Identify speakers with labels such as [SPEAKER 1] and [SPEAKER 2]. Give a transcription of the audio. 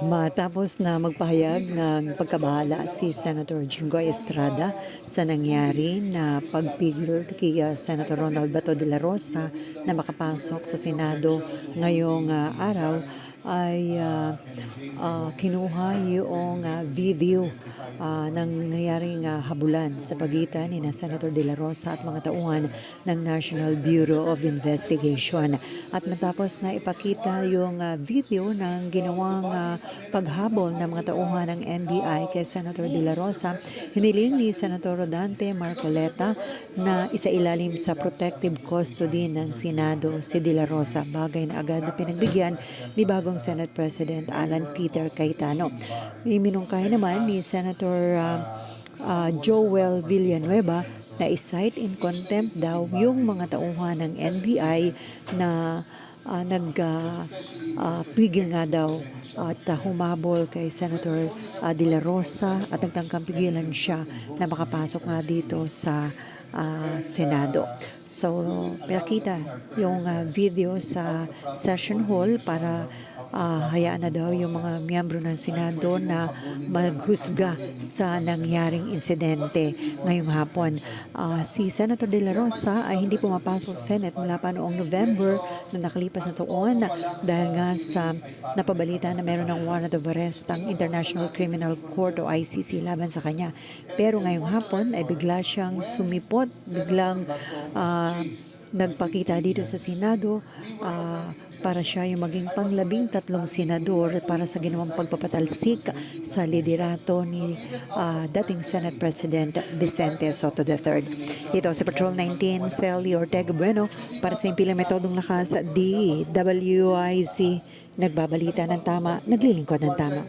[SPEAKER 1] Matapos na magpahayag ng pagkabahala si Senator Jinggoy Estrada sa nangyari na pagpigil kay Senator Ronald Bato de la Rosa na makapasok sa Senado ngayong araw ay kinuha yung video ng nangyaring habulan sa pagitan ni Senator de la Rosa at mga tauhan ng National Bureau of Investigation. At matapos na ipakita yung video ng ginawang paghabol ng mga tauhan ng NBI kay Senator de la Rosa, hiniling ni Senator Rodante Marcoleta na isailalim sa protective custody ng Senado si de la Rosa, bagay na agad na pinagbigyan ni bagong Senate President Alan Peter Cayetano. Iminungkay naman ni Senator Joel Villanueva na i-cite in contempt daw yung mga tauhan ng NBI na nagpigil nga daw at humabol kay Senator de la Rosa at nagtangkang pigilan siya na makapasok nga dito sa Senado. So, pinakita yung video sa session hall para hayaan na daw yung mga miyembro ng Senado na maghusga sa nangyaring insidente ngayong hapon. Si Senator de la Rosa ay hindi pumapasok sa Senate mula pa noong November na nakalipas na taon dahil nga sa napabalita na meron ng warrant of arrest ang International Criminal Court o ICC laban sa kanya. Pero ngayong hapon ay bigla siyang sumipot, biglang nagpakita dito sa Senado para siya yung maging pang-13 senador para sa ginawang pagpapatalsik sa liderato ni dating Senate President Vicente Soto III. Ito si Patrol 19, Celly Ortega Bueno para sa Impilang Metodong Lakas, DWIZ, nagbabalita ng tama, naglilingkod ng tama.